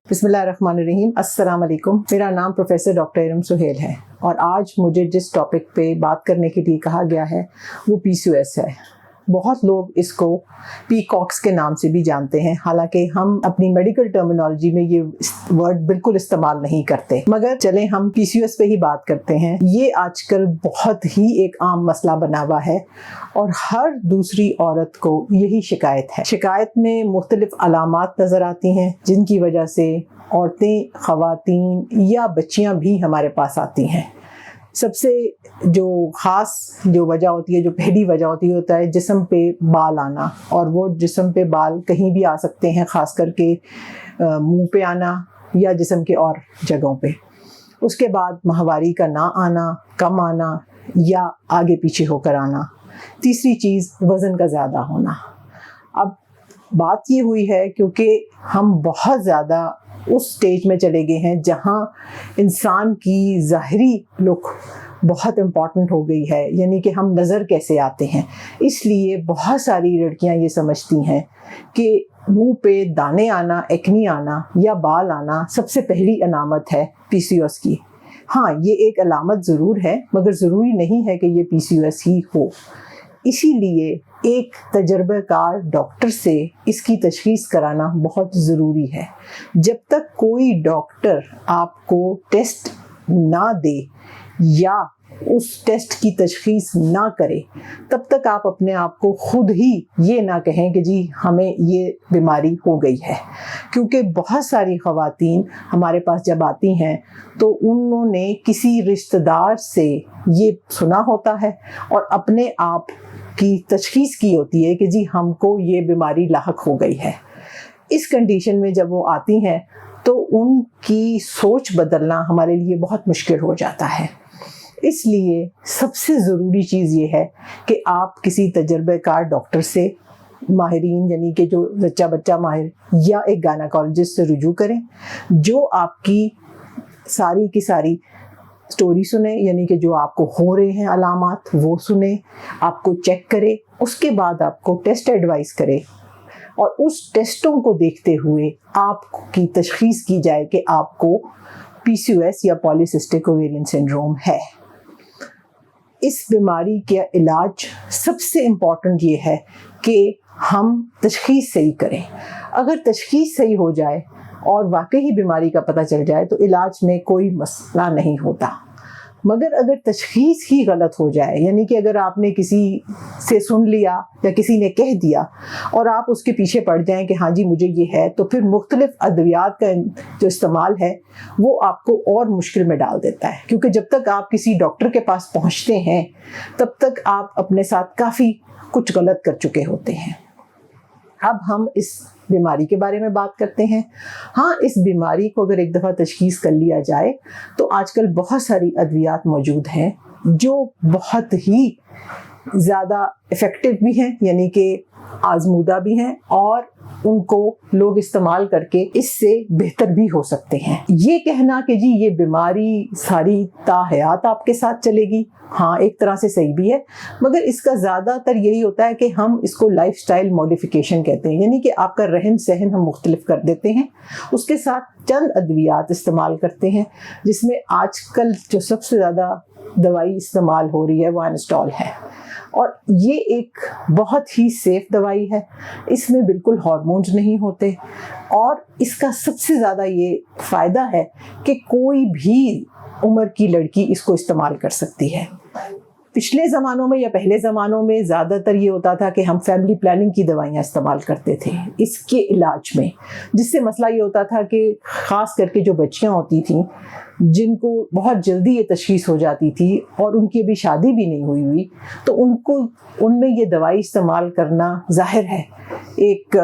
बिस्मिल्लाहिर्रहमानिर्रहीम। अस्सलाम वालेकुम। मेरा नाम प्रोफेसर डॉक्टर इरम सुहेल है और आज मुझे जिस टॉपिक पे बात करने के लिए कहा गया है वो PCOS है। बहुत लोग इसको पीकॉक्स के नाम से भी जानते हैं, हालांकि हम अपनी मेडिकल टर्मिनोलॉजी में ये वर्ड बिल्कुल इस्तेमाल नहीं करते। मगर चलें हम PCOS पे ही बात करते हैं। ये आजकल बहुत ही एक आम मसला बना हुआ है और हर दूसरी औरत को यही शिकायत है। शिकायत में मुख्तलिफ अलामात नज़र आती हैं जिनकी वजह से औरतें, ख़वातीन या बच्चियाँ भी हमारे पास आती हैं। सबसे जो ख़ास जो वजह होती है, जो पहली वजह होता है जिस्म पे बाल आना, और वो जिस्म पे बाल कहीं भी आ सकते हैं, ख़ास करके मुंह पे आना या जिस्म के और जगहों पे। उसके बाद माहवारी का ना आना, कम आना या आगे पीछे होकर आना। तीसरी चीज़ वज़न का ज़्यादा होना। अब बात ये हुई है क्योंकि हम बहुत ज़्यादा उस स्टेज में चले गए हैं जहाँ इंसान की ज़ाहिरी लुक बहुत इम्पॉर्टेंट हो गई है, यानी कि हम नज़र कैसे आते हैं। इसलिए बहुत सारी लड़कियां ये समझती हैं कि मुंह पे दाने आना, एक्नी आना या बाल आना सबसे पहली अलामत है PCOS की। हाँ, ये एक अलामत ज़रूर है, मगर ज़रूरी नहीं है कि ये PCOS ही हो। इसीलिए एक तजर्बाकार डॉक्टर से इसकी तशख़ीस कराना बहुत ज़रूरी है। जब तक कोई डॉक्टर आपको टेस्ट ना दे या उस टेस्ट की तशख़ीस ना करे, तब तक आप अपने आप को ख़ुद ही ये ना कहें कि जी हमें ये बीमारी हो गई है। क्योंकि बहुत सारी ख़वातीन हमारे पास जब आती हैं तो उन्होंने किसी रिश्तेदार से ये सुना होता है और अपने आप की तशख़ीस की होती है कि जी हमको ये बीमारी लाहक हो गई है। इस कंडीशन में जब वो आती हैं तो उनकी सोच बदलना हमारे लिए बहुत मुश्किल हो जाता है। इसलिए सबसे ज़रूरी चीज़ ये है कि आप किसी तजर्बाकार डॉक्टर से, माहिरीन यानी कि जो जच्चा बच्चा माहिर या एक गायनेकोलॉजिस्ट से रुजू करें, जो आपकी सारी की सारी स्टोरी सुने, यानी कि जो आपको हो रहे हैं अलामात वो सुने, आपको चेक करे, उसके बाद आपको टेस्ट एडवाइस करे और उस टेस्टों को देखते हुए आपकी तशख़ीस की जाए कि आपको PCOS या पॉलीसिस्टिक ओवेरियन सिंड्रोम है। इस बीमारी का इलाज सबसे इम्पॉर्टेंट ये है कि हम तशख़ीस सही करें। अगर तशख़ीस सही हो जाए और वाकई ही बीमारी का पता चल जाए तो इलाज में कोई मसला नहीं होता। मगर अगर तशख़ीस ही गलत हो जाए, यानी कि अगर आपने किसी से सुन लिया या किसी ने कह दिया और आप उसके पीछे पड़ जाएं कि हाँ जी मुझे ये है, तो फिर मुख्तलिफ अद्वियात का जो इस्तेमाल है वो आपको और मुश्किल में डाल देता है। क्योंकि जब तक आप किसी डॉक्टर के पास पहुँचते हैं तब तक आप अपने साथ काफ़ी कुछ गलत कर चुके होते हैं। अब हम इस बीमारी के बारे में बात करते हैं। हाँ, इस बीमारी को अगर एक दफ़ा तशख़ीस कर लिया जाए तो आजकल बहुत सारी अद्वियात मौजूद हैं जो बहुत ही ज़्यादा इफ़ेक्टिव भी हैं, यानी कि आजमूदा भी हैं और उनको लोग इस्तेमाल करके इससे बेहतर भी हो सकते हैं। ये कहना कि जी ये बीमारी सारी ताहयात आपके साथ चलेगी, हाँ एक तरह से सही भी है, मगर इसका ज़्यादातर यही होता है कि हम इसको लाइफस्टाइल मॉडिफिकेशन कहते हैं, यानी कि आपका रहन सहन हम मुख्तलिफ कर देते हैं, उसके साथ चंद अद्वियात इस्तेमाल करते हैं, जिसमें आजकल जो सबसे ज़्यादा दवाई इस्तेमाल हो रही है वो एनास्टॉल है। और ये एक बहुत ही सेफ दवाई है, इसमें बिल्कुल हार्मोन्स नहीं होते और इसका सबसे ज़्यादा ये फ़ायदा है कि कोई भी उम्र की लड़की इसको इस्तेमाल कर सकती है। पिछले ज़मानों में या पहले ज़मानों में ज़्यादातर ये होता था कि हम फैमिली प्लानिंग की दवाइयाँ इस्तेमाल करते थे इसके इलाज में, जिससे मसला ये होता था कि ख़ास करके जो बच्चियाँ होती थीं जिनको बहुत जल्दी ये तशख़ीस हो जाती थी और उनकी अभी शादी भी नहीं हुई, तो उनमें ये दवाई इस्तेमाल करना ज़ाहिर है एक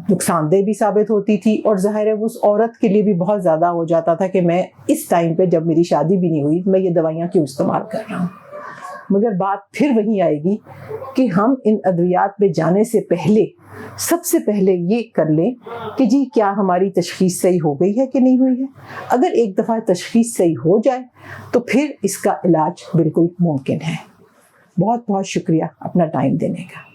नुकसानदेह भी साबित होती थी और ज़ाहिर है उस औरत के लिए भी बहुत ज़्यादा हो जाता था कि मैं इस टाइम पे जब मेरी शादी भी नहीं हुई मैं ये दवाइयाँ क्यों इस्तेमाल कर रहा हूँ। मगर बात फिर वहीं आएगी कि हम इन अद्वियात पे जाने से पहले सबसे पहले ये कर लें कि जी क्या हमारी तशख़ीस सही हो गई है कि नहीं हुई है। अगर एक दफ़ा तशख़ीस सही हो जाए तो फिर इसका इलाज बिल्कुल मुमकिन है। बहुत बहुत शुक्रिया अपना टाइम देने का।